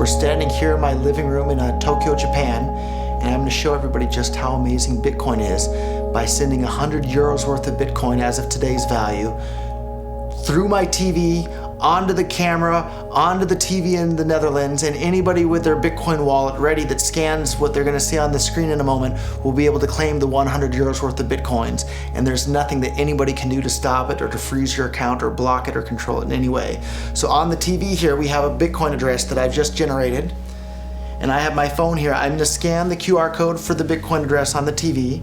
we're standing here in my living room in Tokyo, Japan, and I'm going to show everybody just how amazing Bitcoin is by sending 100 euros worth of Bitcoin as of today's value through my TV, onto the camera, onto the TV in the Netherlands, and anybody with their Bitcoin wallet ready that scans what they're going to see on the screen in a moment will be able to claim the 100 euros worth of Bitcoins. And there's nothing that anybody can do to stop it or to freeze your account or block it or control it in any way. So on the TV here, we have a Bitcoin address that I've just generated. And I have my phone here. I'm going to scan the QR code for the Bitcoin address on the TV.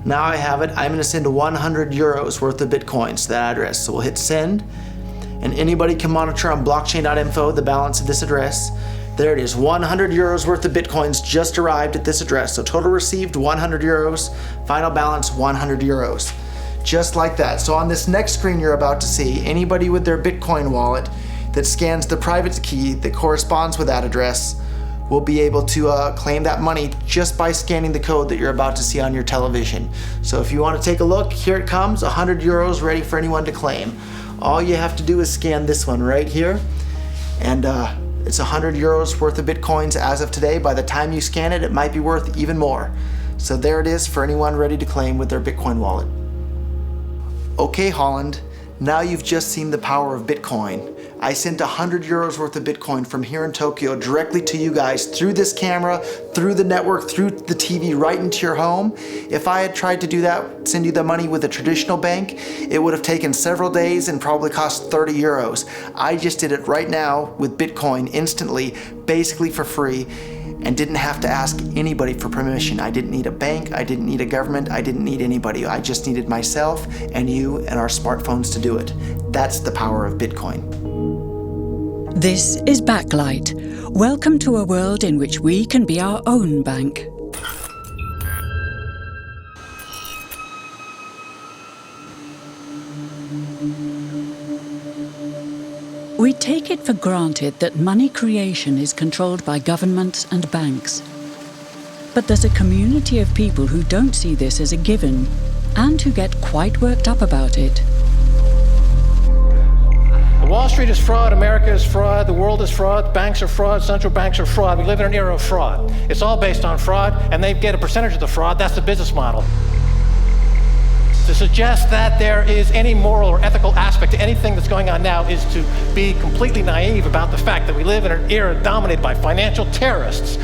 Now I have it. I'm going to send 100 euros worth of Bitcoins to that address. So we'll hit send. And anybody can monitor on blockchain.info the balance of this address. There it is, 100 euros worth of Bitcoins just arrived at this address. So total received 100 euros, final balance 100 euros. Just like that. So on this next screen you're about to see, anybody with their Bitcoin wallet that scans the private key that corresponds with that address will be able to claim that money just by scanning the code that you're about to see on your television. So if you want to take a look, here it comes, 100 euros ready for anyone to claim. All you have to do is scan this one right here, and it's 100 euros worth of Bitcoins as of today. By the time you scan it, it might be worth even more. So there it is for anyone ready to claim with their Bitcoin wallet. Okay, Holland, now you've just seen the power of Bitcoin. I sent 100 euros worth of Bitcoin from here in Tokyo directly to you guys through this camera, through the network, through the TV, right into your home. If I had tried to do that, send you the money with a traditional bank, it would have taken several days and probably cost 30 euros. I just did it right now with Bitcoin instantly, basically for free, and didn't have to ask anybody for permission. I didn't need a bank, I didn't need a government, I didn't need anybody. I just needed myself and you and our smartphones to do it. That's the power of Bitcoin. This is Backlight. Welcome to a world in which we can be our own bank. We take it for granted that money creation is controlled by governments and banks. But there's a community of people who don't see this as a given and who get quite worked up about it. Wall Street is fraud, America is fraud, the world is fraud, banks are fraud, central banks are fraud. We live in an era of fraud. It's all based on fraud, and they get a percentage of the fraud. That's the business model. To suggest that there is any moral or ethical aspect to anything that's going on now is to be completely naive about the fact that we live in an era dominated by financial terrorists,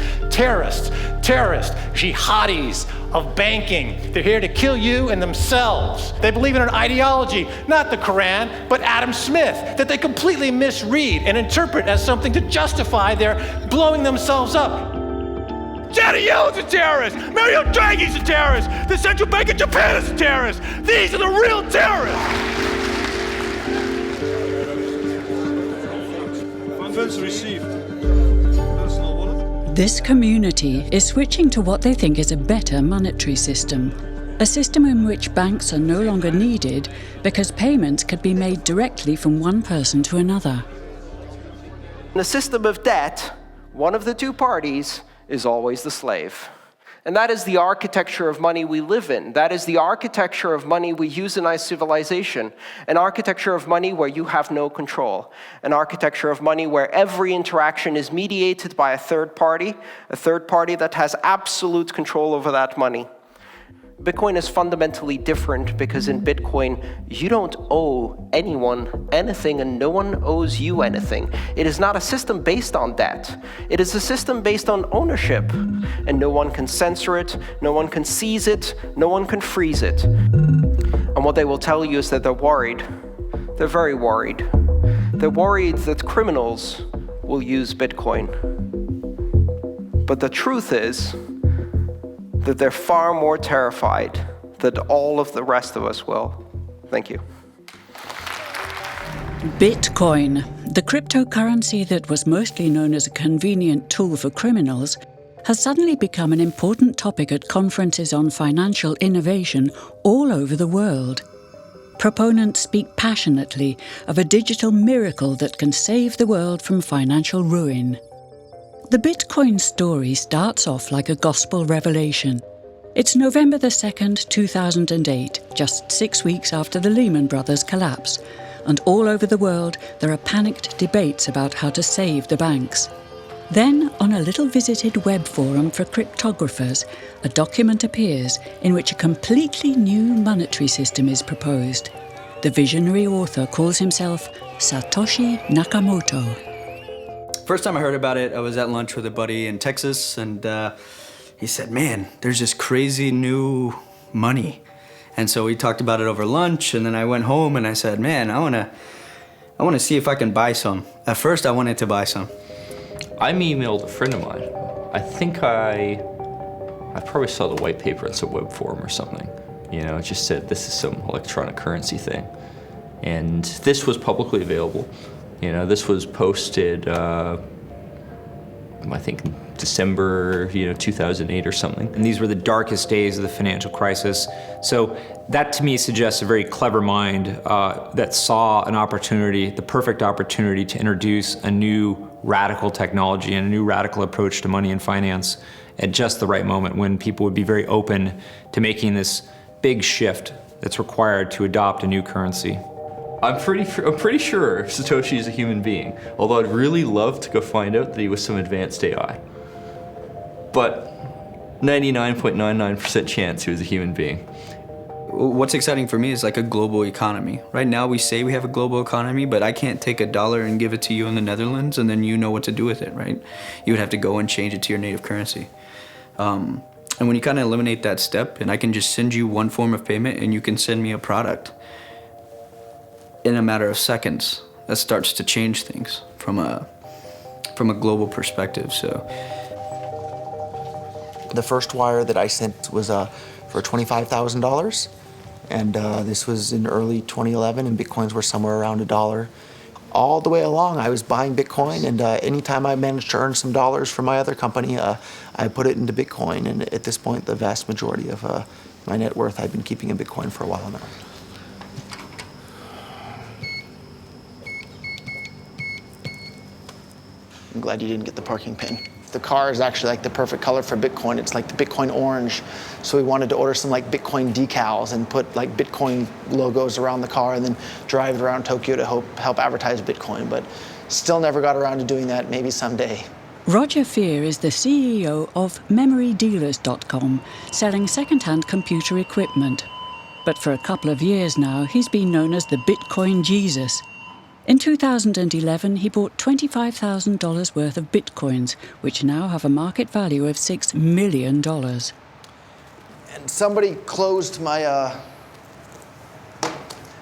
jihadis of banking. They're here to kill you and themselves. They believe in an ideology, not the Quran, but Adam Smith, that they completely misread and interpret as something to justify their blowing themselves up. Janet Yellen's a terrorist! Mario Draghi's a terrorist! The Central Bank of Japan is a terrorist! These are the real terrorists! Funds received. This community is switching to what they think is a better monetary system. A system in which banks are no longer needed because payments could be made directly from one person to another. In a system of debt, one of the two parties is always the slave. And that is the architecture of money we live in. That is the architecture of money we use in our civilization. An architecture of money where you have no control. An architecture of money where every interaction is mediated by a third party that has absolute control over that money. Bitcoin is fundamentally different because in Bitcoin, you don't owe anyone anything and no one owes you anything. It is not a system based on debt. It is a system based on ownership. And no one can censor it, no one can seize it, no one can freeze it. And what they will tell you is that they're worried. They're very worried. They're worried that criminals will use Bitcoin. But the truth is that they're far more terrified than all of the rest of us will. Thank you. Bitcoin, the cryptocurrency that was mostly known as a convenient tool for criminals, has suddenly become an important topic at conferences on financial innovation all over the world. Proponents speak passionately of a digital miracle that can save the world from financial ruin. The Bitcoin story starts off like a gospel revelation. It's November the 2nd, 2008, just 6 weeks after the Lehman Brothers collapse, and all over the world there are panicked debates about how to save the banks. Then, on a little visited web forum for cryptographers, a document appears in which a completely new monetary system is proposed. The visionary author calls himself Satoshi Nakamoto. First time I heard about it, I was at lunch with a buddy in Texas, and he said, man, there's this crazy new money. And so we talked about it over lunch, and then I went home and I said, man, I wanna see if I can buy some. At first, I wanted to buy some. I emailed a friend of mine. I think I probably saw the white paper in some web forum or something. You know, it just said this is some electronic currency thing. And this was publicly available. You know, this was posted, I think December, 2008 or something. And these were the darkest days of the financial crisis. So that to me suggests a very clever mind that saw an opportunity, the perfect opportunity to introduce a new radical technology and a new radical approach to money and finance at just the right moment when people would be very open to making this big shift that's required to adopt a new currency. I'm pretty sure Satoshi is a human being, although I'd really love to go find out that he was some advanced AI. But 99.99% chance he was a human being. What's exciting for me is like a global economy. Right now we say we have a global economy, but I can't take $1 and give it to you in the Netherlands and then you know what to do with it, right? You would have to go and change it to your native currency. And when you kind of eliminate that step, and I can just send you one form of payment and you can send me a product in a matter of seconds, that starts to change things from a global perspective. The first wire that I sent was for $25,000, and this was in early 2011, and Bitcoins were somewhere around $1. All the way along, I was buying Bitcoin, and anytime I managed to earn some dollars from my other company, I put it into Bitcoin, and at this point, the vast majority of my net worth I've been keeping in Bitcoin for a while now. I'm glad you didn't get the parking pin. The car is actually like the perfect color for Bitcoin. It's like the Bitcoin orange. So we wanted to order some like Bitcoin decals and put like Bitcoin logos around the car and then drive it around Tokyo to help advertise Bitcoin. But still never got around to doing that, maybe someday. Roger Fear is the CEO of MemoryDealers.com, selling second-hand computer equipment. But for a couple of years now, he's been known as the Bitcoin Jesus. In 2011, he bought $25,000 worth of Bitcoins, which now have a market value of $6 million. And somebody closed my,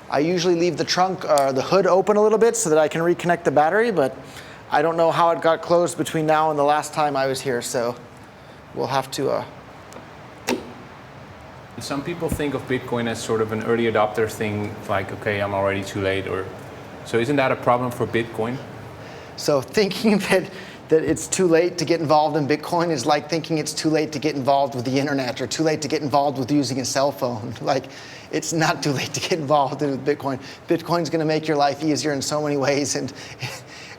I usually leave the trunk, the hood open a little bit so that I can reconnect the battery, but I don't know how it got closed between now and the last time I was here, so we'll have to... Some people think of Bitcoin as sort of an early adopter thing, like, okay, I'm already too late, or... So isn't that a problem for Bitcoin? So thinking that it's too late to get involved in Bitcoin is like thinking it's too late to get involved with the internet or too late to get involved with using a cell phone. Like, it's not too late to get involved with Bitcoin. Bitcoin's going to make your life easier in so many ways.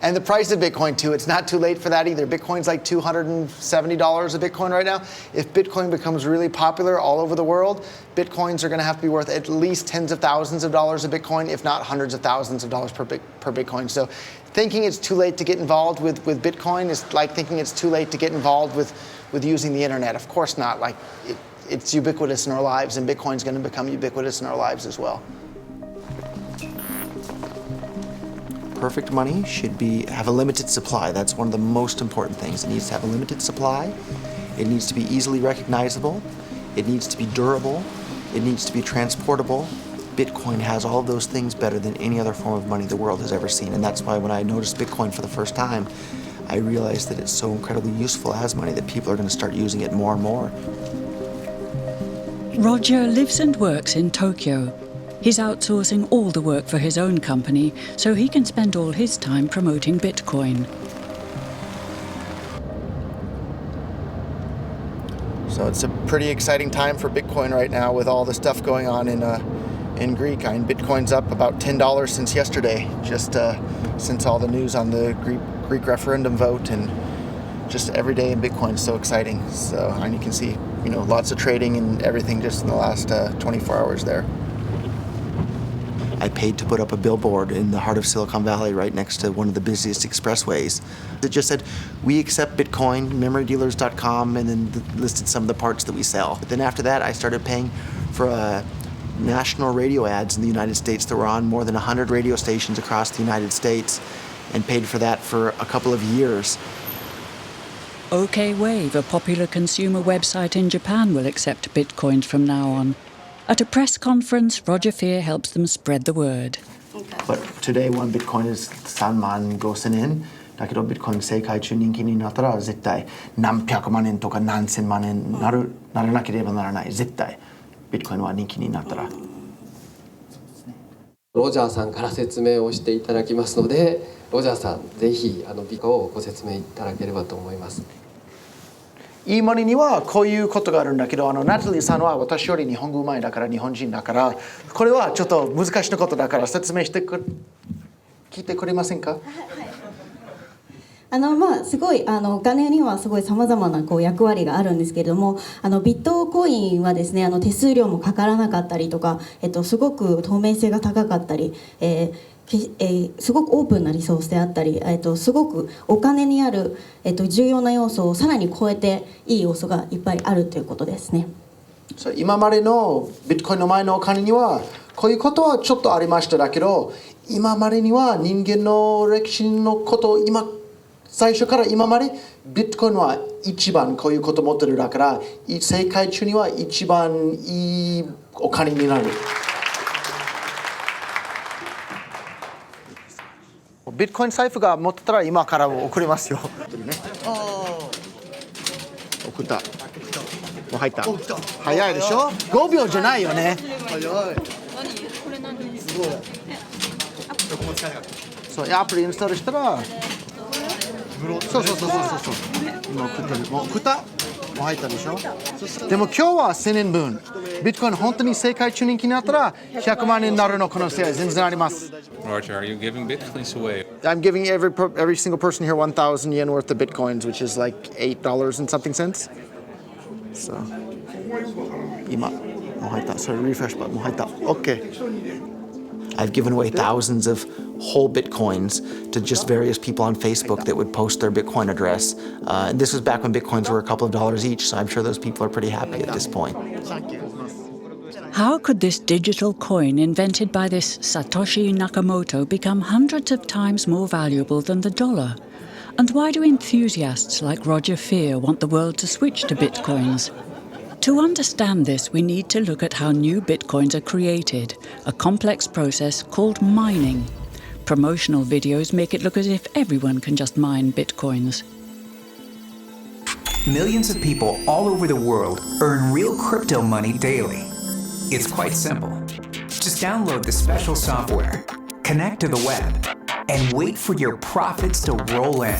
And the price of Bitcoin, too, it's not too late for that either. Bitcoin's like $270 a Bitcoin right now. If Bitcoin becomes really popular all over the world, Bitcoins are going to have to be worth at least tens of thousands of dollars a Bitcoin, if not hundreds of thousands of dollars per Bitcoin. So thinking it's too late to get involved with Bitcoin is like thinking it's too late to get involved with using the internet. Of course not. Like, it's ubiquitous in our lives, and Bitcoin's going to become ubiquitous in our lives as well. Perfect money should have a limited supply. That's one of the most important things. It needs to have a limited supply. It needs to be easily recognizable. It needs to be durable. It needs to be transportable. Bitcoin has all of those things better than any other form of money the world has ever seen. And that's why when I noticed Bitcoin for the first time, I realized that it's so incredibly useful as money that people are going to start using it more and more. Roger lives and works in Tokyo. He's outsourcing all the work for his own company so he can spend all his time promoting Bitcoin. So it's a pretty exciting time for Bitcoin right now with all the stuff going on in Greek. I mean, Bitcoin's up about $10 since yesterday, just since all the news on the Greek referendum vote, and just every day in Bitcoin is so exciting. So, and you can see, lots of trading and everything just in the last 24 hours there. I paid to put up a billboard in the heart of Silicon Valley right next to one of the busiest expressways. It just said, we accept Bitcoin, memorydealers.com, and then listed some of the parts that we sell. But then after that, I started paying for national radio ads in the United States that were on more than 100 radio stations across the United States, and paid for that for a couple of years. OK Wave, a popular consumer website in Japan, will accept Bitcoins from now on. At a press conference, Roger Ver helps them spread the word. But today, one Bitcoin is 35,000 yen. だけど Bitcoin 世界中人気になったら絶対何百万円とか何千万円ならなければならない。絶対 Bitcoin は人気になったら。ロジャーさんから説明をしていただきますので、ロジャーさんぜひビコをご説明いただければと思います。いいマニにはこういうことがあるんだけど、ナタリーさんは私より日本語うまいだから日本人だから、これはちょっと難しいことだから説明して聞いてくれませんか？すごいお金にはすごいさまざまな役割があるんですけれども、ビットコインはですね、手数料もかからなかったりとか、すごく透明性が高かったり、すごくオープンなリソースであったり、すごくお金にある、重要な要素をさらに超えていい要素がいっぱいあるということですね。今までのビットコインの前のお金にはこういうことはちょっとありましただけど、今までには人間の歴史のこと最初から今までビットコインは一番こういうこと持ってるだから、世界中には一番いいお金になる。ビットコイン財布が持ってたら今から送りますよ。送った。もう入った。早いでしょ？5秒じゃないよね。早い。何？これ何？すごい。そう、アプリインストールしたら。そう。今送ってる。もう送った？もう入ったでしょ？でも今日は1000円分。ビットコイン本当に世界中人気になったら100万円になるの可能性は全然あります。Roger, are you giving bitcoins away? I'm giving every single person here 1,000 yen worth of bitcoins, which is like $8 and something cents. So, 今もう入った。それリフレッシュバットもう入った。OK. I've given away thousands of whole bitcoins to just various people on Facebook that would post their Bitcoin address. And this was back when bitcoins were a couple of dollars each, so I'm sure those people are pretty happy at this point. How could this digital coin invented by this Satoshi Nakamoto become hundreds of times more valuable than the dollar? And why do enthusiasts like Roger Ver want the world to switch to bitcoins? To understand this, we need to look at how new bitcoins are created, a complex process called mining. Promotional videos make it look as if everyone can just mine bitcoins. Millions of people all over the world earn real crypto money daily. It's quite simple. Just download the special software, connect to the web, and wait for your profits to roll in.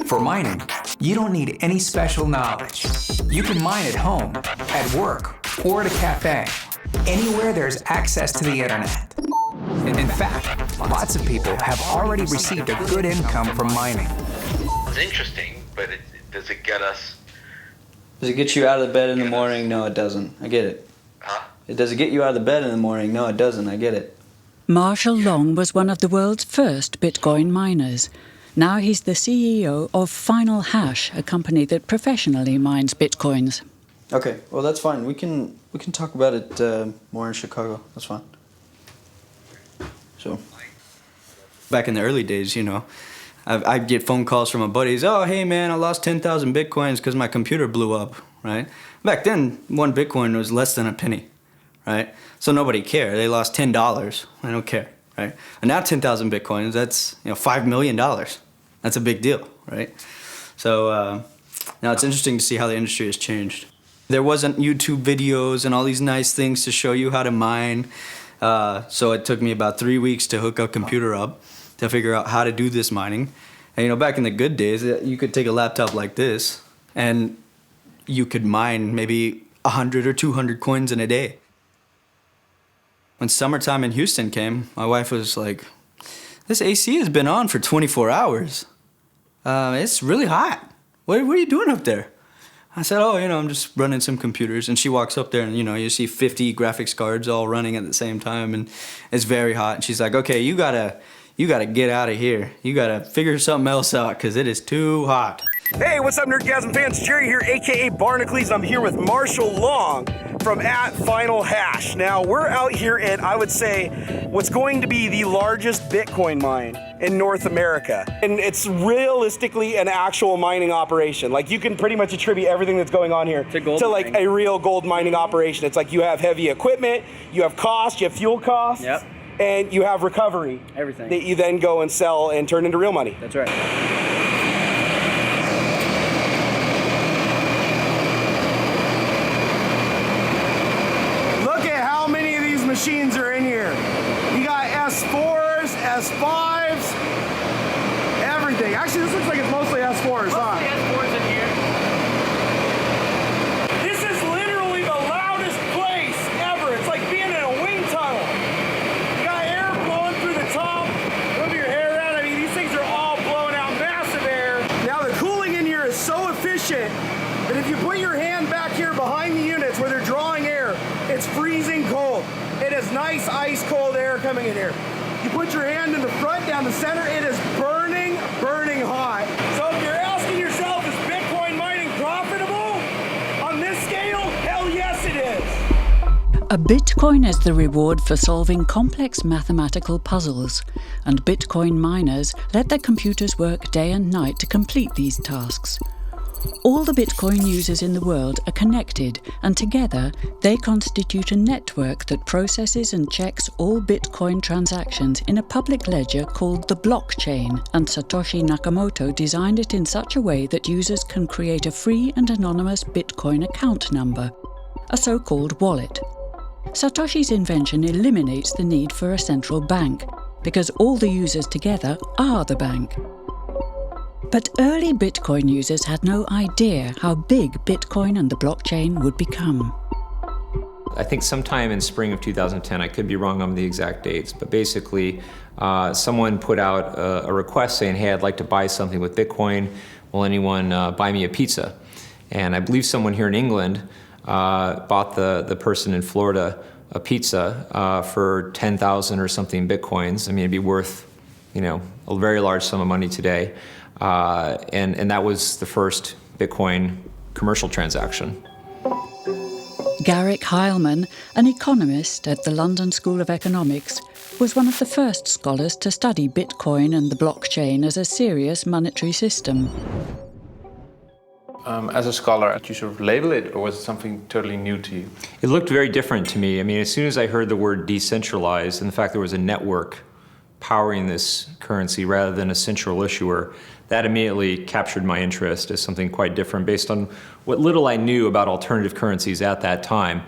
For mining, you don't need any special knowledge. You can mine at home, at work, or at a cafe, anywhere there's access to the internet. In fact, lots of people have already received a good income from mining. It's interesting, but does it get us? Does it get you out of the bed in the morning? No, it doesn't. I get it. Huh? Does it get you out of the bed in the morning? No, it doesn't. I get it. Marshall Long was one of the world's first Bitcoin miners. Now he's the CEO of Final Hash, a company that professionally mines Bitcoins. Okay, well that's fine. We can talk about it more in Chicago. That's fine. So, back in the early days, you know, I'd get phone calls from my buddies. Oh, hey man, I lost 10,000 Bitcoins because my computer blew up, right? Back then, one Bitcoin was less than a penny, right? So nobody cared. They lost $10. I don't care, right? And now 10,000 Bitcoins, that's $5 million. That's a big deal, right? So now it's interesting to see how the industry has changed. There wasn't YouTube videos and all these nice things to show you how to mine. So it took me about 3 weeks to hook a computer up to figure out how to do this mining. And back in the good days, you could take a laptop like this and you could mine maybe 100 or 200 coins in a day. When summertime in Houston came, my wife was like, this AC has been on for 24 hours. It's really hot. What are you doing up there? I said, oh, I'm just running some computers. And she walks up there and, you see 50 graphics cards all running at the same time. And it's very hot. And she's like, okay, you gotta get out of here. You gotta figure something else out because it is too hot. Hey, what's up, Nerdgasm fans? Jerry here, aka Barnacles. I'm here with Marshall Long from @FinalHash. Now, we're out here at, I would say, what's going to be the largest Bitcoin mine in North America. And it's realistically an actual mining operation. Like, you can pretty much attribute everything that's going on here to like a real gold mining operation. It's like you have heavy equipment, you have cost, you have fuel costs, and you have recovery. Everything. That you then go and sell and turn into real money. That's right. Machines are in here. You got S4s, S5s, everything. Actually, this looks like it's mostly S4s, huh? Mostly S4s in here. This is literally the loudest place ever. It's like being in a wind tunnel. You got air blowing through the top. Move your hair around. I mean, these things are all blowing out massive air. Now, the cooling in here is so efficient that if you put your hand back here behind the units where they're drawing air, it's freezing cold. It is nice, ice cold air coming in here. You put your hand in the front, down the center, it is burning, burning hot. So if you're asking yourself, is Bitcoin mining profitable? On this scale, hell yes it is. A Bitcoin is the reward for solving complex mathematical puzzles, and Bitcoin miners let their computers work day and night to complete these tasks. All the Bitcoin users in the world are connected, and together they constitute a network that processes and checks all Bitcoin transactions in a public ledger called the blockchain, and Satoshi Nakamoto designed it in such a way that users can create a free and anonymous Bitcoin account number, a so-called wallet. Satoshi's invention eliminates the need for a central bank, because all the users together are the bank. But early Bitcoin users had no idea how big Bitcoin and the blockchain would become. I think sometime in spring of 2010, I could be wrong on the exact dates, but basically someone put out a request saying, hey, I'd like to buy something with Bitcoin. Will anyone buy me a pizza? And I believe someone here in England bought the person in Florida a pizza for 10,000 or something Bitcoins. I mean, it'd be worth, a very large sum of money today. And that was the first Bitcoin commercial transaction. Garrick Heilman, an economist at the London School of Economics, was one of the first scholars to study Bitcoin and the blockchain as a serious monetary system. As a scholar, did you sort of label it, or was it something totally new to you? It looked very different to me. I mean, as soon as I heard the word decentralized and the fact there was a network powering this currency rather than a central issuer, that immediately captured my interest as something quite different based on what little I knew about alternative currencies at that time.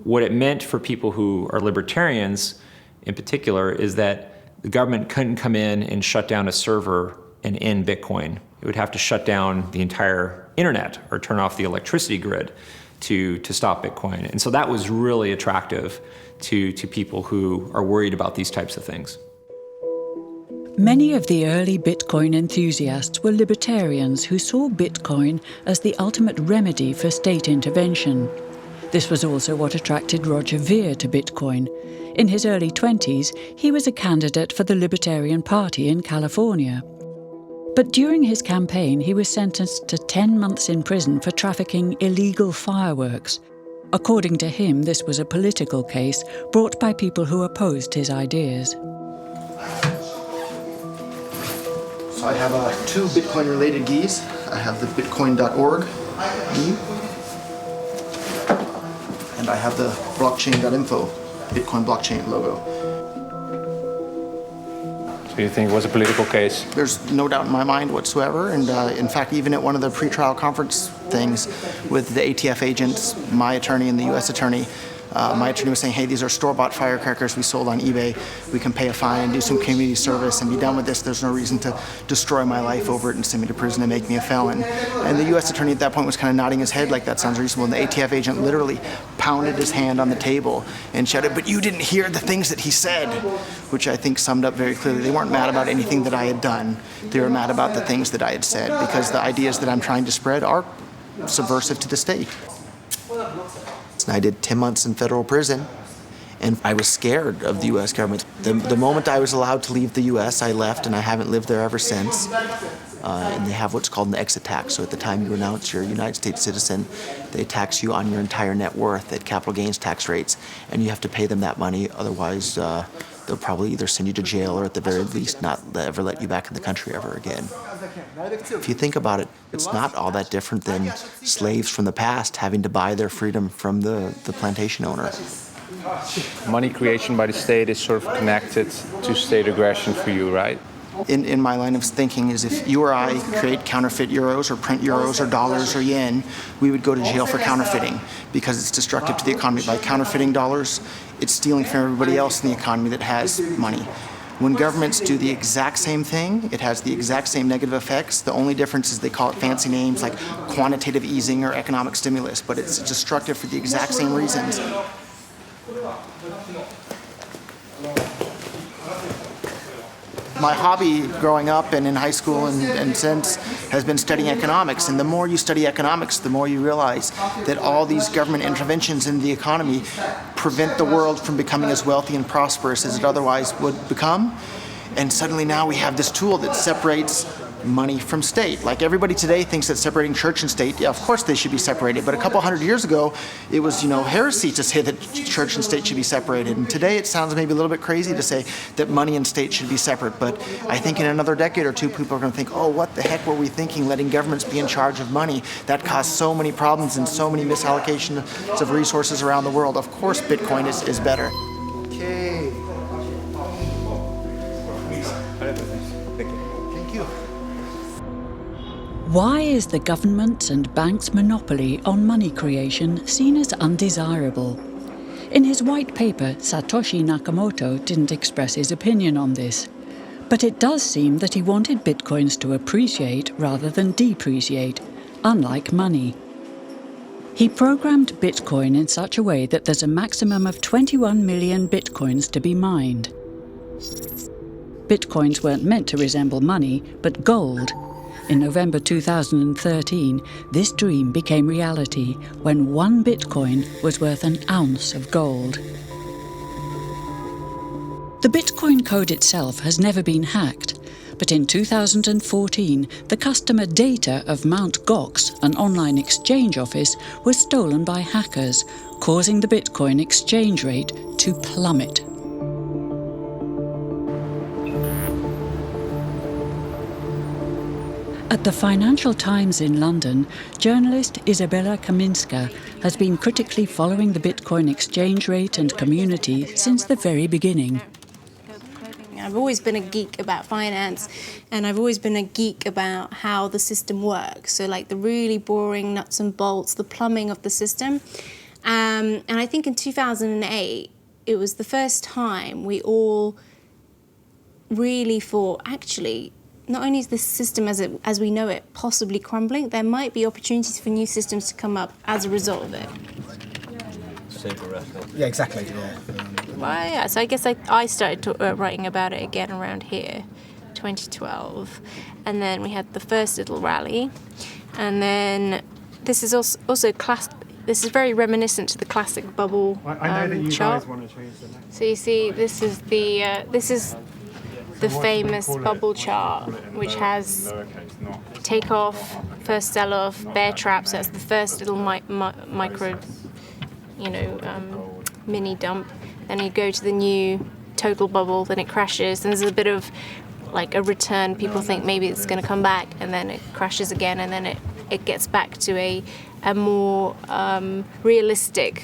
What it meant for people who are libertarians in particular is that the government couldn't come in and shut down a server and end Bitcoin. It would have to shut down the entire internet or turn off the electricity grid to stop Bitcoin. And so that was really attractive to people who are worried about these types of things. Many of the early Bitcoin enthusiasts were libertarians who saw Bitcoin as the ultimate remedy for state intervention. This was also what attracted Roger Ver to Bitcoin. In his early 20s, he was a candidate for the Libertarian Party in California. But during his campaign, he was sentenced to 10 months in prison for trafficking illegal fireworks. According to him, this was a political case brought by people who opposed his ideas. So I have two Bitcoin-related gees. I have the bitcoin.org gee, and I have the blockchain.info Bitcoin blockchain logo. So you think it was a political case? There's no doubt in my mind whatsoever, and in fact, even at one of the pre-trial conference things with the ATF agents, my attorney and the U.S. attorney, my attorney was saying, hey, these are store-bought firecrackers we sold on eBay. We can pay a fine and do some community service and be done with this. There's no reason to destroy my life over it and send me to prison and make me a felon. And the U.S. attorney at that point was kind of nodding his head like that sounds reasonable. And the ATF agent literally pounded his hand on the table and shouted, but you didn't hear the things that he said, which I think summed up very clearly. They weren't mad about anything that I had done. They were mad about the things that I had said, because the ideas that I'm trying to spread are subversive to the state. And I did 10 months in federal prison, and I was scared of the U.S. government. The moment I was allowed to leave the U.S., I left, and I haven't lived there ever since. And they have what's called an exit tax. So at the time you announce you're a United States citizen, they tax you on your entire net worth at capital gains tax rates, and you have to pay them that money. Otherwise, they'll probably either send you to jail or at the very least not ever let you back in the country ever again. If you think about it, it's not all that different than slaves from the past having to buy their freedom from the plantation owner. Money creation by the state is sort of connected to state aggression for you, right? In my line of thinking is if you or I create counterfeit euros or print euros or dollars or yen, we would go to jail for counterfeiting because it's destructive to the economy. By counterfeiting dollars, it's stealing from everybody else in the economy that has money. When governments do the exact same thing, it has the exact same negative effects. The only difference is they call it fancy names like quantitative easing or economic stimulus, but it's destructive for the exact same reasons. My hobby growing up and in high school and since has been studying economics. And the more you study economics, the more you realize that all these government interventions in the economy prevent the world from becoming as wealthy and prosperous as it otherwise would become. And suddenly now we have this tool that separates money from state. Like everybody today thinks that separating church and state, yeah, of course they should be separated. But a couple hundred years ago, it was, heresy to say that church and state should be separated. And today it sounds maybe a little bit crazy to say that money and state should be separate. But I think in another decade or two, people are going to think, oh, what the heck were we thinking, letting governments be in charge of money? That caused so many problems and so many misallocations of resources around the world. Of course, Bitcoin is better. Okay. Thank you. Why is the government's and banks' monopoly on money creation seen as undesirable? In his white paper, Satoshi Nakamoto didn't express his opinion on this. But it does seem that he wanted bitcoins to appreciate rather than depreciate, unlike money. He programmed Bitcoin in such a way that there's a maximum of 21 million bitcoins to be mined. Bitcoins weren't meant to resemble money, but gold. In November 2013, this dream became reality when 1 Bitcoin was worth an ounce of gold. The Bitcoin code itself has never been hacked, but in 2014, the customer data of Mt. Gox, an online exchange office, was stolen by hackers, causing the Bitcoin exchange rate to plummet. At the Financial Times in London, journalist Izabela Kaminska has been critically following the Bitcoin exchange rate and community since the very beginning. I've always been a geek about finance, and I've always been a geek about how the system works. So like the really boring nuts and bolts, the plumbing of the system. And I think in 2008, it was the first time we all really thought, actually, not only is this system as we know it possibly crumbling, there might be opportunities for new systems to come up as a result of it. Yeah, exactly. Well, yeah, so I guess I started writing about it again around here, 2012. And then we had the first little rally. And then this is also this is very reminiscent to the classic bubble chart. I know that you guys want to change the next. So you see, this is the famous bubble chart, which has takeoff, first sell-off, bear traps. So that's the first little micro, mini dump. Then you go to the new total bubble, then it crashes. And there's a bit of like a return. People think maybe it's going to come back, and then it crashes again, and then it gets back to a more realistic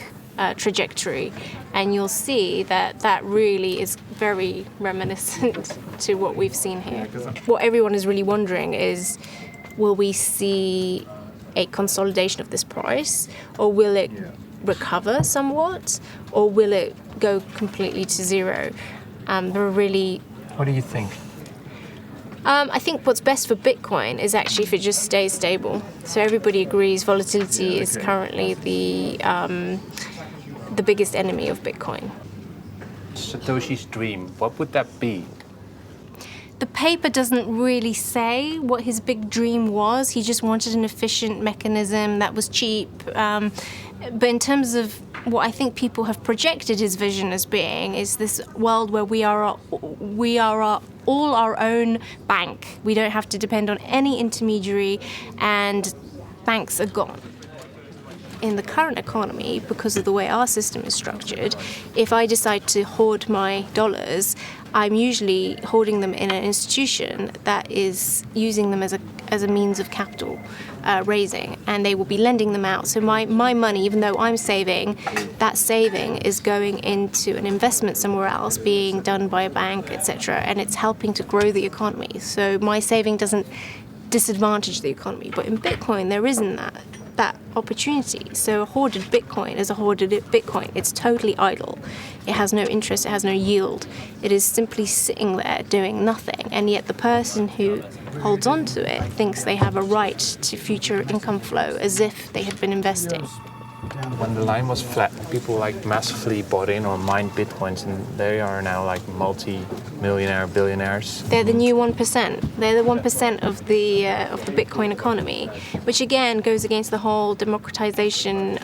trajectory. And you'll see that really is very reminiscent to what we've seen here. What everyone is really wondering is, will we see a consolidation of this price, or will it recover somewhat, or will it go completely to zero? What do you think? I think what's best for Bitcoin is actually if it just stays stable. So everybody agrees volatility is currently the biggest enemy of Bitcoin. Satoshi's dream, what would that be? the paper doesn't really say what his big dream was. He just wanted an efficient mechanism that was cheap. But in terms of what I think people have projected his vision as being is this world where we are all our own bank. We don't have to depend on any intermediary, and banks are gone. In the current economy, because of the way our system is structured, if I decide to hoard my dollars, I'm usually hoarding them in an institution that is using them as a means of capital raising, and they will be lending them out. So my money, even though I'm saving, that saving is going into an investment somewhere else, being done by a bank, etc., and it's helping to grow the economy. So my saving doesn't disadvantage the economy. But in Bitcoin, there isn't that opportunity. So a hoarded Bitcoin is a hoarded Bitcoin. It's totally idle. It has no interest, it has no yield. It is simply sitting there doing nothing. And yet the person who holds on to it thinks they have a right to future income flow as if they had been investing. When the line was flat, people like massively bought in or mined Bitcoins, and they are now like multi-millionaire billionaires. They're the new 1%. They're the 1% of the Bitcoin economy, which again goes against the whole democratization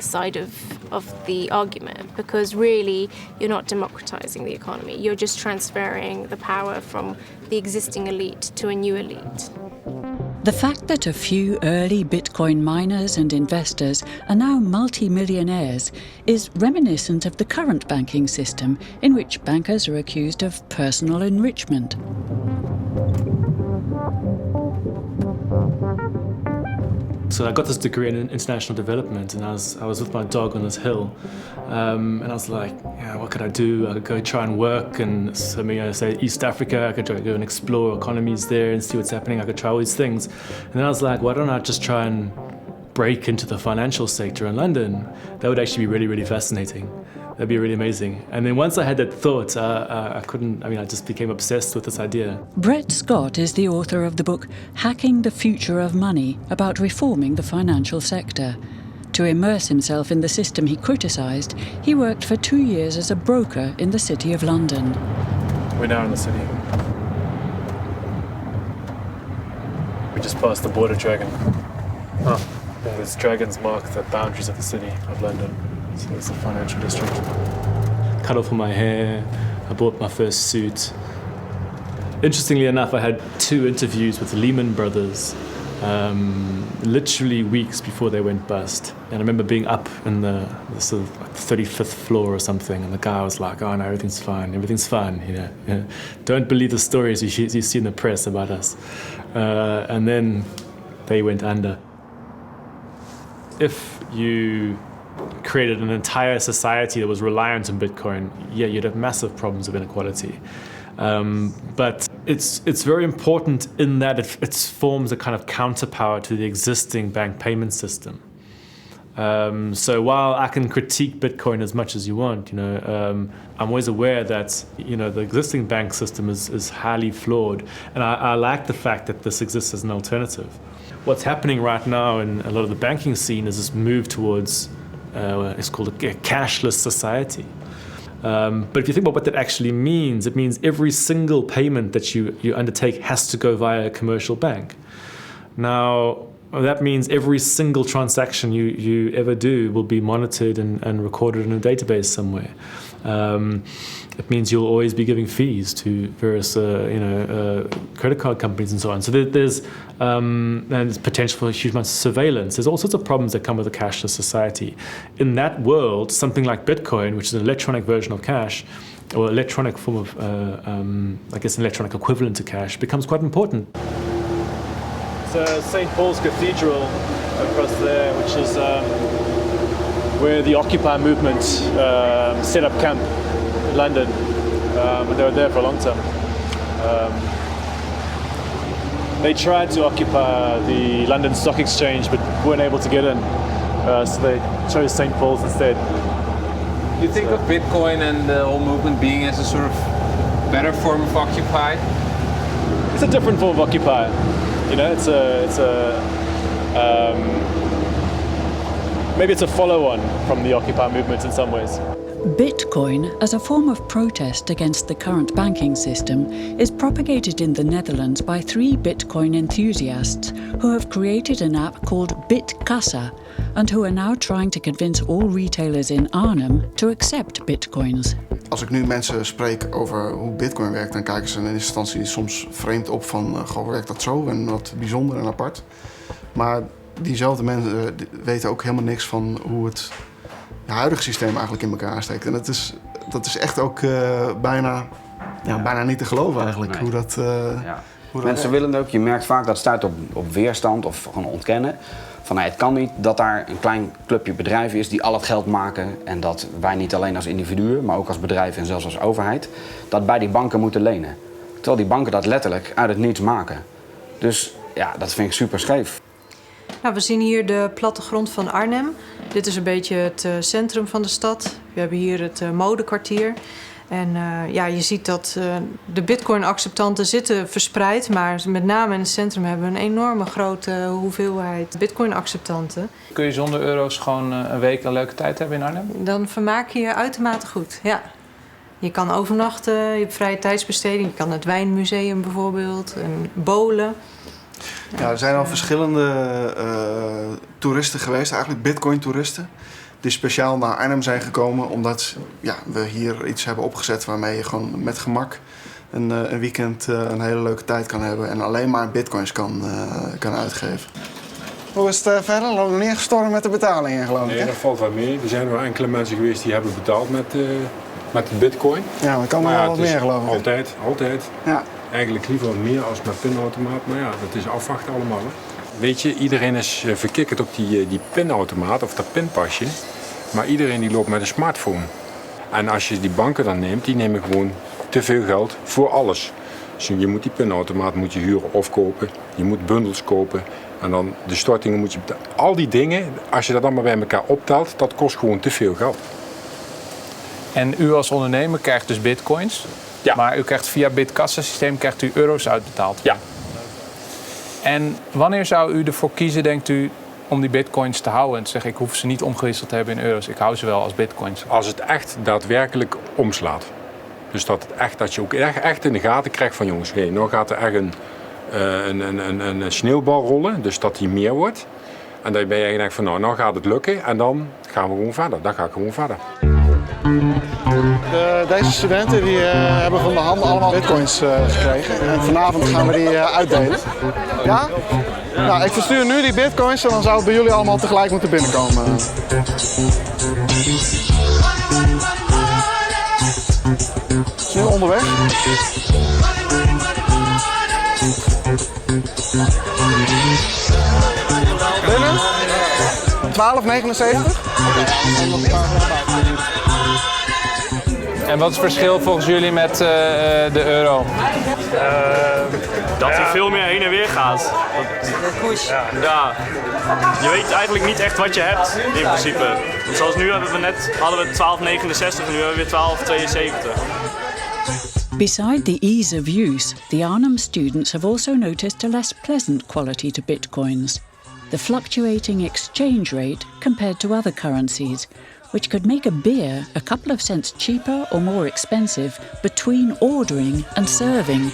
side of the argument, because really you're not democratizing the economy. You're just transferring the power from the existing elite to a new elite. The fact that a few early Bitcoin miners and investors are now multi-millionaires is reminiscent of the current banking system, in which bankers are accused of personal enrichment. So I got this degree in international development, and I was with my dog on this hill, and I was like, yeah, what could I do? I could go try and work, and so maybe say East Africa. I could try to go and explore economies there and see what's happening. I could try all these things, and then I was like, why don't I just try and break into the financial sector in London? That would actually be really, really fascinating. That'd be really amazing. And then once I had that thought, I just became obsessed with this idea. Brett Scott is the author of the book Hacking the Future of Money, about reforming the financial sector. To immerse himself in the system he criticised, he worked for 2 years as a broker in the City of London. We're now in the city. We just passed the border dragon. Those dragons mark the boundaries of the City of London. So it's the financial district. Cut off all my hair, I bought my first suit. Interestingly enough, I had 2 interviews with Lehman Brothers, literally weeks before they went bust. And I remember being up in the sort of like 35th floor or something, and the guy was like, oh no, everything's fine, you know. Don't believe the stories you see in the press about us. And then they went under. If you created an entire society that was reliant on Bitcoin, yeah, you'd have massive problems of inequality. But it's very important in that it forms a kind of counterpower to the existing bank payment system. So while I can critique Bitcoin as much as you want, I'm always aware that the existing bank system is highly flawed, and I like the fact that this exists as an alternative. What's happening right now in a lot of the banking scene is this move towards it's called a cashless society. But if you think about what that actually means, it means every single payment that you undertake has to go via a commercial bank. Now, that means every single transaction you ever do will be monitored and recorded in a database somewhere. It means you'll always be giving fees to various credit card companies and so on. So there's potential for huge amounts of surveillance. There's all sorts of problems that come with a cashless society. In that world, something like Bitcoin, which is an electronic version of cash, or electronic form of, an electronic equivalent to cash, becomes quite important. It's St. Paul's Cathedral across there, which is where the Occupy movement set up camp in London, and they were there for a long time. They tried to occupy the London Stock Exchange, but weren't able to get in, so they chose St. Paul's instead. Do you think of Bitcoin and the whole movement being as a sort of better form of Occupy? It's a different form of Occupy. Maybe it's a follow-on from the Occupy movement in some ways. Bitcoin, as a form of protest against the current banking system, is propagated in the Netherlands by 3 Bitcoin enthusiasts who have created an app called Bitkassa and who are now trying to convince all retailers in Arnhem to accept Bitcoins. Als ik nu mensen spreek over hoe Bitcoin werkt, dan kijken ze in eerste instantie soms vreemd op van, goh, werkt dat zo en wat bijzonder en apart. Maar diezelfde mensen weten ook helemaal niks van hoe het huidige systeem eigenlijk in elkaar steekt. En dat is echt ook bijna niet te geloven eigenlijk. Nee. Hoe dat Mensen willen het ook. Je merkt vaak dat het stuit op weerstand of gewoon ontkennen. Van nee, het kan niet dat daar een klein clubje bedrijven is die al het geld maken. En dat wij niet alleen als individuen, maar ook als bedrijven en zelfs als overheid, dat bij die banken moeten lenen. Terwijl die banken dat letterlijk uit het niets maken. Dus ja, dat vind ik super scheef. Nou, we zien hier de plattegrond van Arnhem. Dit is een beetje het centrum van de stad. We hebben hier het modekwartier. En je ziet dat de bitcoin-acceptanten zitten verspreid. Maar met name in het centrum hebben we een enorme grote hoeveelheid bitcoin-acceptanten. Kun je zonder euro's gewoon een week een leuke tijd hebben in Arnhem? Dan vermaak je je uitermate goed, ja. Je kan overnachten, je hebt vrije tijdsbesteding. Je kan naar het wijnmuseum bijvoorbeeld, en bowlen. Ja, er zijn al verschillende toeristen geweest, eigenlijk Bitcoin-toeristen, die speciaal naar Arnhem zijn gekomen omdat we hier iets hebben opgezet waarmee je gewoon met gemak een weekend een hele leuke tijd kan hebben en alleen maar bitcoins kan uitgeven. Hoe is het verder? Loopt nog niet echt storm met de betalingen, geloof ik? Nee, dat valt wel mee. Er zijn wel enkele mensen geweest die hebben betaald met de bitcoin. Ja, maar kan nog wel wat meer, geloof ik. Altijd. Ja. Eigenlijk liever meer als met pinautomaat, maar ja, dat is afwachten allemaal. Hè. Weet je, iedereen is verkikkerd op die pinautomaat of dat pinpasje. Maar iedereen die loopt met een smartphone. En als je die banken dan neemt, die nemen gewoon te veel geld voor alles. Dus je moet die pinautomaat huren of kopen. Je moet bundels kopen. En dan de stortingen moet je betalen. Al die dingen, als je dat allemaal bij elkaar optelt, dat kost gewoon te veel geld. En u als ondernemer krijgt dus bitcoins. Ja. Maar u krijgt via Bitkassa systeem krijgt u euro's uitbetaald. Ja. En wanneer zou u ervoor kiezen, denkt u, om die bitcoins te houden en te zeggen, ik hoef ze niet omgewisseld te hebben in euro's, ik hou ze wel als bitcoins? Als het echt daadwerkelijk omslaat. Dus dat je ook echt in de gaten krijgt van jongens, nou gaat er echt een sneeuwbal rollen, dus dat die meer wordt. En dan ben je denkt van nou gaat het lukken en dan gaan we gewoon verder. Dan ga ik gewoon verder. Deze studenten die hebben van de hand allemaal bitcoins gekregen. En vanavond gaan we die uitdelen. Ja? Nou, ik verstuur nu die bitcoins en dan zou het bij jullie allemaal tegelijk moeten binnenkomen. Het is nu onderweg. Binnen? 12,79. En wat is het verschil volgens jullie met de euro? Dat hij veel meer heen en weer gaat. Ja, je weet eigenlijk niet echt wat je hebt in principe. Want zoals nu hadden we 12,69 en nu hebben we weer 12,72. Beside the ease of use, the Arnhem students have also noticed a less pleasant quality to bitcoins: the fluctuating exchange rate compared to other currencies, which could make a beer a couple of cents cheaper or more expensive between ordering and serving.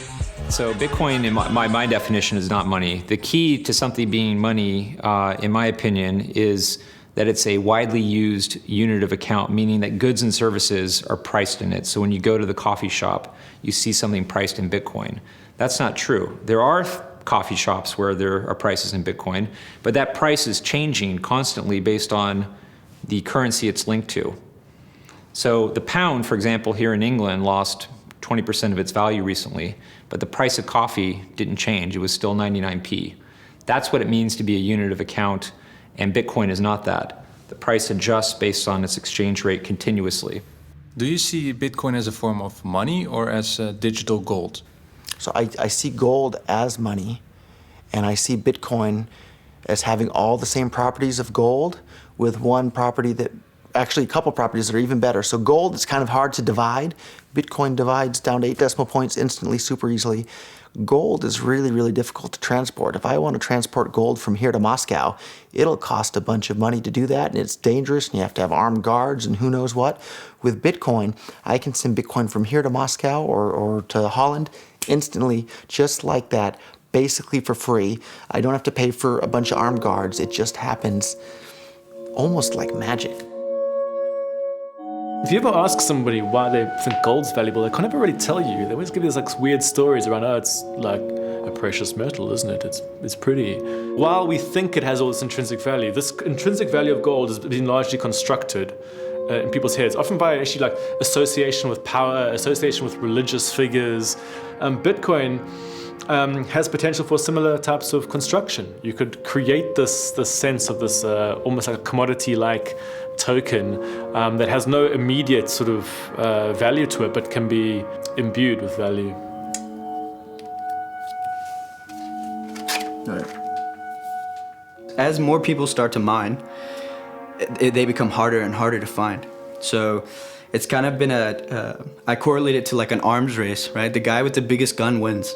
So Bitcoin, in my definition, is not money. The key to something being money, in my opinion, is that it's a widely used unit of account, meaning that goods and services are priced in it. So when you go to the coffee shop, you see something priced in Bitcoin. That's not true. There are coffee shops where there are prices in Bitcoin, but that price is changing constantly based on the currency it's linked to. So the pound, for example, here in England lost 20% of its value recently, but the price of coffee didn't change. It was still 99p. That's what it means to be a unit of account, and Bitcoin is not that. The price adjusts based on its exchange rate continuously. Do you see Bitcoin as a form of money or as digital gold? So I see gold as money, and I see Bitcoin as having all the same properties of gold, with one property that, actually a couple properties that are even better. So gold is kind of hard to divide. Bitcoin divides down to 8 decimal points instantly, super easily. Gold is really, really difficult to transport. If I want to transport gold from here to Moscow, it'll cost a bunch of money to do that, and it's dangerous, and you have to have armed guards and who knows what. With Bitcoin, I can send Bitcoin from here to Moscow or to Holland instantly, just like that, basically for free. I don't have to pay for a bunch of armed guards. It just happens almost like magic. If you ever ask somebody why they think gold's valuable, they can't ever really tell you. They always give you these like weird stories around, oh, it's like a precious metal, isn't it? It's pretty. While we think it has all this intrinsic value, this intrinsic value of gold has been largely constructed in people's heads, often by actually like association with power, association with religious figures. Bitcoin has potential for similar types of construction. You could create this sense of this almost like a commodity-like token that has no immediate sort of value to it, but can be imbued with value. As more people start to mine, they become harder and harder to find. So it's kind of been I correlate it to like an arms race, right? The guy with the biggest gun wins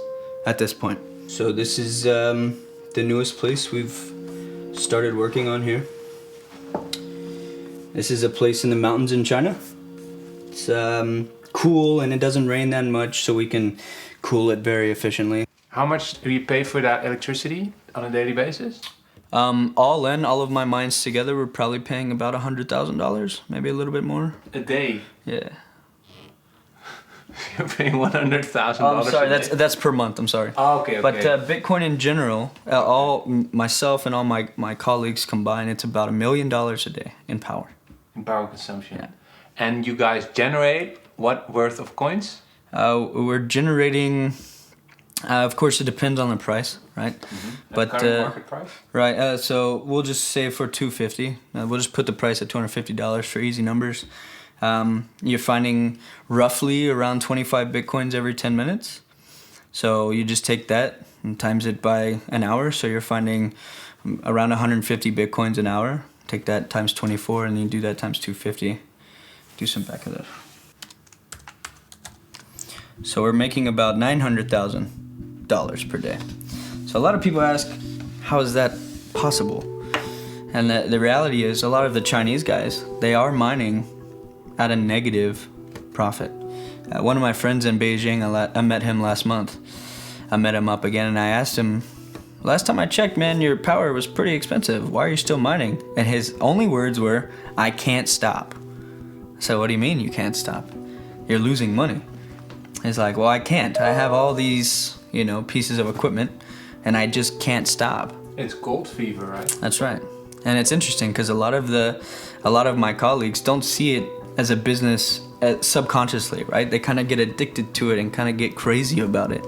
at this point. So this is the newest place we've started working on here. This is a place in the mountains in China. It's cool and it doesn't rain that much, so we can cool it very efficiently. How much do you pay for that electricity on a daily basis? All in, all of my mines together, we're probably paying about $100,000, maybe a little bit more. A day? Yeah. You're paying $100,000. I'm sorry, that's per month. I'm sorry. Oh, okay. But Bitcoin in general, all myself and all my colleagues combined, it's about $1 million a day in power. In power consumption. Yeah. And you guys generate what worth of coins? We're generating. Of course, it depends on the price, right? Mm-hmm. But current market price. Right. So we'll just say for $250. We'll just put the price at $250 for easy numbers. You're finding roughly around 25 Bitcoins every 10 minutes. So you just take that and times it by an hour. So you're finding around 150 Bitcoins an hour. Take that times 24 and then you do that times 250. Do some back of that. So we're making about $900,000 per day. So a lot of people ask, how is that possible? And the reality is a lot of the Chinese guys, they are mining at a negative profit. One of my friends in Beijing, I met him last month. I met him up again and I asked him, last time I checked, man, your power was pretty expensive. Why are you still mining? And his only words were, I can't stop. So what do you mean you can't stop? You're losing money. He's like, well, I can't. I have all these, pieces of equipment and I just can't stop. It's gold fever, right? That's right. And it's interesting because a lot of my colleagues don't see it as a business subconsciously, right? They kind of get addicted to it and kind of get crazy about it.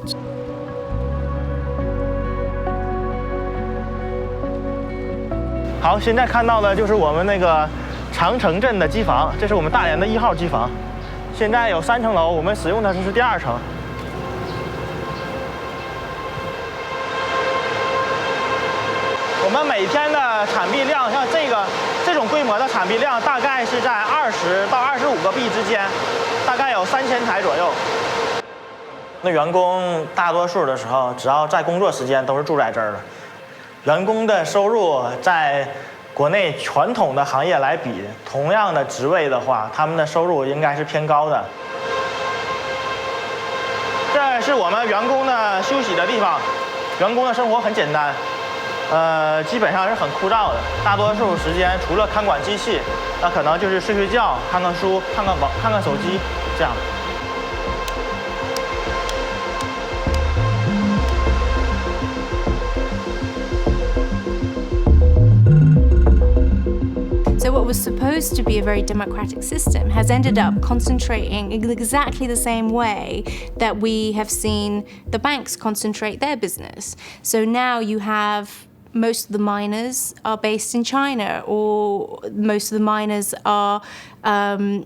好，现在看到的就是我们那个长城镇的机房，这是我们大连的1号机房。现在有3层楼，我们使用的是第2层。我们每天的产币量，像这种规模的产币量，大概是在20到25个币之间，大概有3000台左右。那员工大多数的时候，只要在工作时间都是住在这儿的。员工的收入在国内传统的行业来比，同样的职位的话，他们的收入应该是偏高的。这是我们员工的休息的地方，员工的生活很简单，基本上是很枯燥的。大多数时间除了看管机器，那可能就是睡觉、看看书、看看手机这样。So what was supposed to be a very democratic system has ended up concentrating in exactly the same way that we have seen the banks concentrate their business. So now you have most of the miners are based in China, or most of the miners are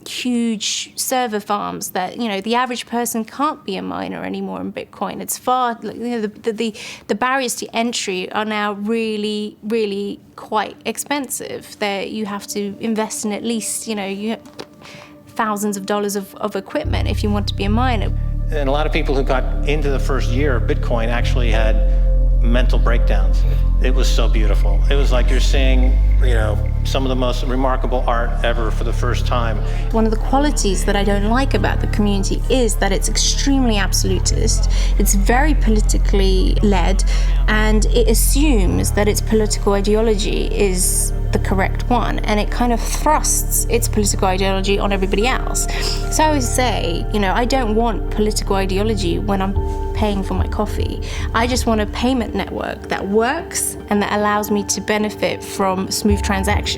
huge server farms that, the average person can't be a miner anymore in Bitcoin. It's far, the barriers to entry are now really, really quite expensive. You have to invest in at least, thousands of dollars of equipment if you want to be a miner. And a lot of people who got into the first year of Bitcoin actually had mental breakdowns. It was so beautiful. It was like you're seeing, some of the most remarkable art ever for the first time. One of the qualities that I don't like about the community is that it's extremely absolutist, it's very politically led, and it assumes that its political ideology is the correct one, and it kind of thrusts its political ideology on everybody else. So I always say, I don't want political ideology when I'm paying for my coffee. I just want a payment network that works and that allows me to benefit from smooth transactions.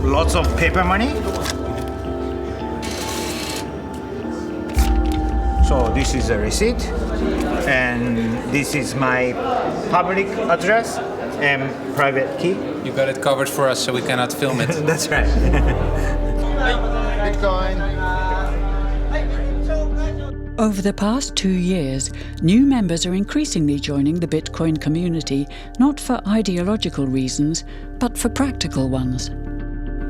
Lots of paper money. So this is a receipt, and this is my public address and private key. You got it covered for us, so we cannot film it. That's right. Bitcoin. Over the past 2 years, new members are increasingly joining the Bitcoin community, not for ideological reasons, but for practical ones.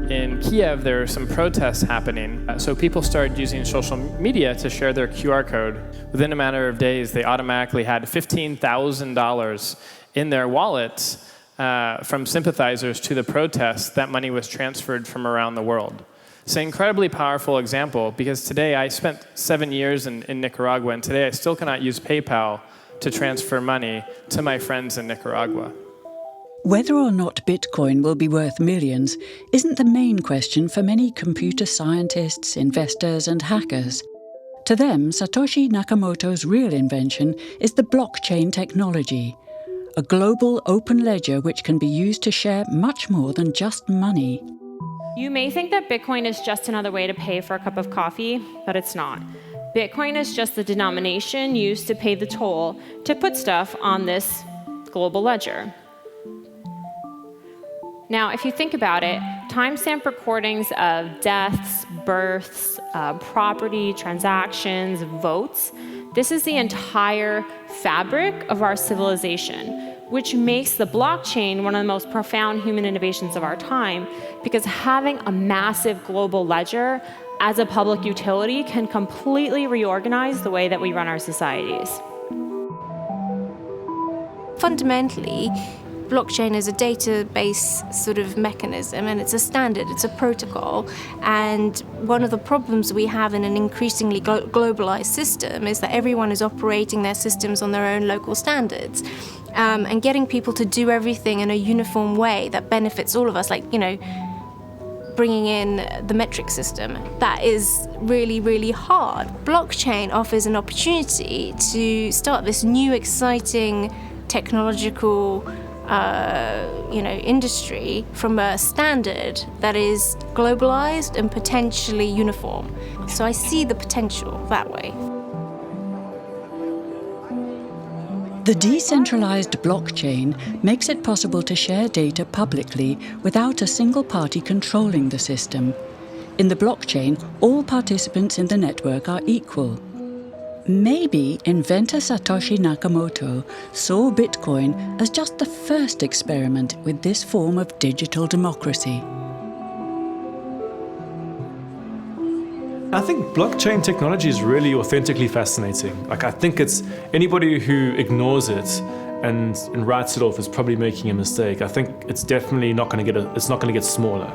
In Kiev, there are some protests happening, so people started using social media to share their QR code. Within a matter of days, they automatically had $15,000 in their wallets from sympathizers to the protests. That money was transferred from around the world. It's an incredibly powerful example, because today I spent 7 years in Nicaragua, and today I still cannot use PayPal to transfer money to my friends in Nicaragua. Whether or not Bitcoin will be worth millions isn't the main question for many computer scientists, investors, and hackers. To them, Satoshi Nakamoto's real invention is the blockchain technology, a global open ledger which can be used to share much more than just money. You may think that Bitcoin is just another way to pay for a cup of coffee, but it's not. Bitcoin is just the denomination used to pay the toll to put stuff on this global ledger. Now, if you think about it, timestamp recordings of deaths, births, property, transactions, votes, this is the entire fabric of our civilization, which makes the blockchain one of the most profound human innovations of our time, because having a massive global ledger as a public utility can completely reorganize the way that we run our societies. Fundamentally, blockchain is a database sort of mechanism, and it's a standard, it's a protocol. And one of the problems we have in an increasingly globalized system is that everyone is operating their systems on their own local standards. And getting people to do everything in a uniform way that benefits all of us, like, bringing in the metric system, that is really, really hard. Blockchain offers an opportunity to start this new, exciting technological industry from a standard that is globalized and potentially uniform. So I see the potential that way. The decentralized blockchain makes it possible to share data publicly without a single party controlling the system. In the blockchain, all participants in the network are equal. Maybe inventor Satoshi Nakamoto saw Bitcoin as just the first experiment with this form of digital democracy. I think blockchain technology is really authentically fascinating. I think it's anybody who ignores it and writes it off is probably making a mistake. I think it's definitely not going to get smaller.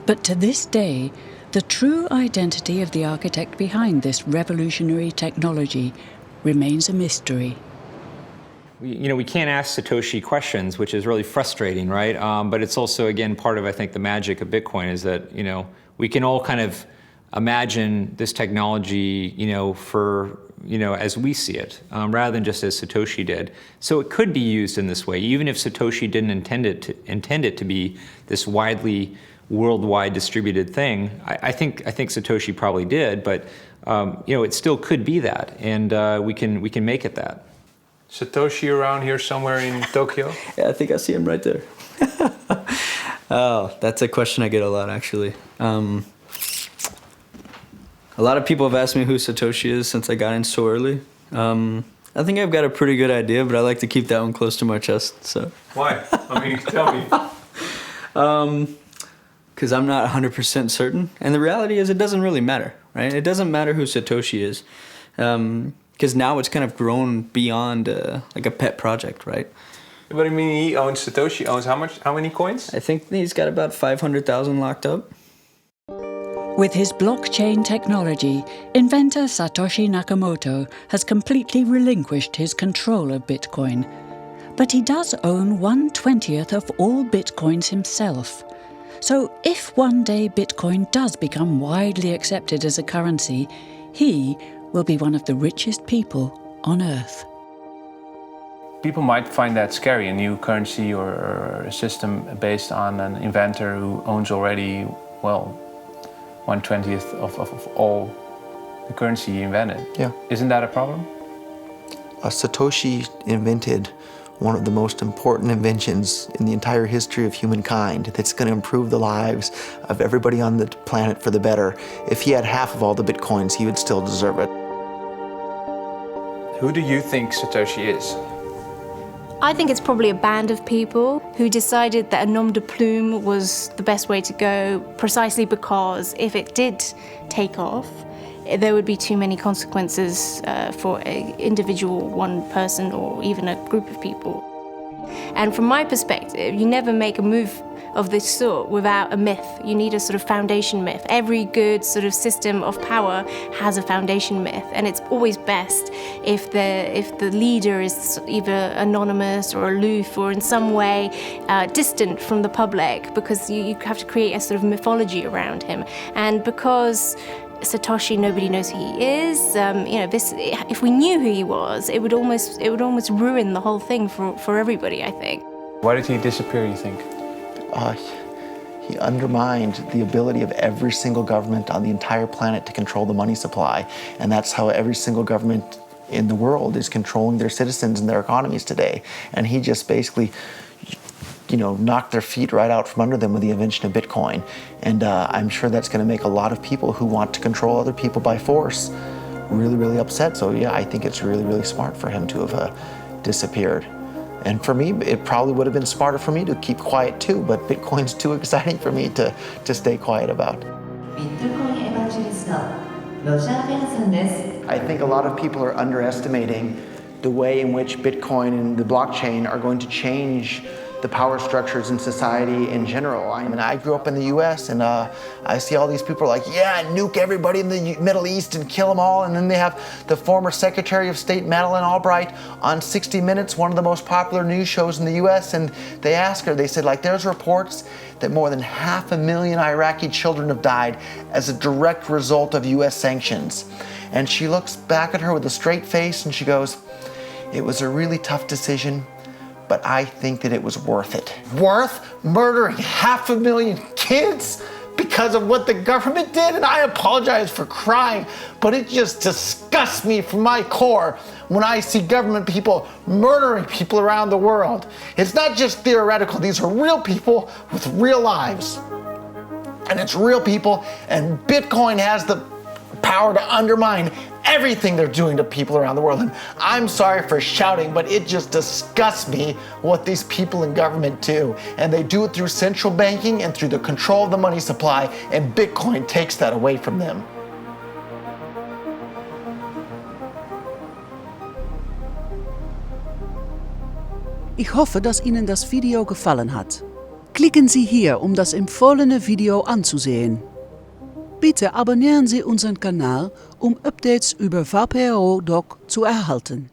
But to this day, the true identity of the architect behind this revolutionary technology remains a mystery. We can't ask Satoshi questions, which is really frustrating, right? But it's also, again, part of, I think, the magic of Bitcoin is that, we can all kind of imagine this technology, for, as we see it, rather than just as Satoshi did. So it could be used in this way, even if Satoshi didn't intend it to be this widely, worldwide distributed thing. I think Satoshi probably did, but, it still could be that, and we can make it that. Satoshi around here somewhere in Tokyo? Yeah, I think I see him right there. Oh, that's a question I get a lot, actually. A lot of people have asked me who Satoshi is since I got in so early. I think I've got a pretty good idea, but I like to keep that one close to my chest. So. Why? Tell me. because I'm not 100% certain. And the reality is it doesn't really matter, right? It doesn't matter who Satoshi is, because now it's kind of grown beyond like a pet project, right? What do you mean he owns Satoshi owns how many coins? I think he's got about 500,000 locked up. With his blockchain technology, inventor Satoshi Nakamoto has completely relinquished his control of Bitcoin. But he does own 1/20th of all Bitcoins himself. So if one day Bitcoin does become widely accepted as a currency, he will be one of the richest people on Earth. People might find that scary, a new currency or a system based on an inventor who owns already, well, 1/20th of all the currency he invented. Yeah. Isn't that a problem? Satoshi invented one of the most important inventions in the entire history of humankind that's going to improve the lives of everybody on the planet for the better. If he had half of all the Bitcoins, he would still deserve it. Who do you think Satoshi is? I think it's probably a band of people who decided that a nom de plume was the best way to go, precisely because if it did take off, there would be too many consequences for an individual, one person, or even a group of people. And from my perspective, you never make a move of this sort without a myth. You need a sort of foundation myth. Every good sort of system of power has a foundation myth, and it's always best if the leader is either anonymous or aloof or in some way distant from the public, because you have to create a sort of mythology around him. And because Satoshi, nobody knows who he is. If we knew who he was, it would almost ruin the whole thing for everybody, I think. Why did he disappear, you think? He undermined the ability of every single government on the entire planet to control the money supply. And that's how every single government in the world is controlling their citizens and their economies today. And he just basically, knocked their feet right out from under them with the invention of Bitcoin. And I'm sure that's going to make a lot of people who want to control other people by force really, really upset. So yeah, I think it's really, really smart for him to have disappeared. And for me, it probably would have been smarter for me to keep quiet too, but Bitcoin's too exciting for me to stay quiet about. I think a lot of people are underestimating the way in which Bitcoin and the blockchain are going to change the power structures in society in general. I mean, I grew up in the US and I see all these people like, yeah, nuke everybody in the Middle East and kill them all. And then they have the former Secretary of State Madeleine Albright on 60 Minutes, one of the most popular news shows in the US. And they ask her, they said, like, there's reports that more than 500,000 Iraqi children have died as a direct result of US sanctions. And she looks back at her with a straight face and she goes, it was a really tough decision, but I think that it was worth it. Worth murdering 500,000 kids because of what the government did? And I apologize for crying, but it just disgusts me from my core when I see government people murdering people around the world. It's not just theoretical, these are real people with real lives. And it's real people, and Bitcoin has the power to undermine everything they're doing to people around the world. And I'm sorry for shouting, but it just disgusts me what these people in government do. And they do it through central banking and through the control of the money supply, and Bitcoin takes that away from them. Ich hoffe, dass Ihnen das Video gefallen hat. Klicken Sie hier, um das empfohlene Video anzusehen. Bitte abonnieren Sie unseren Kanal, um Updates über VPRO-Doc zu erhalten.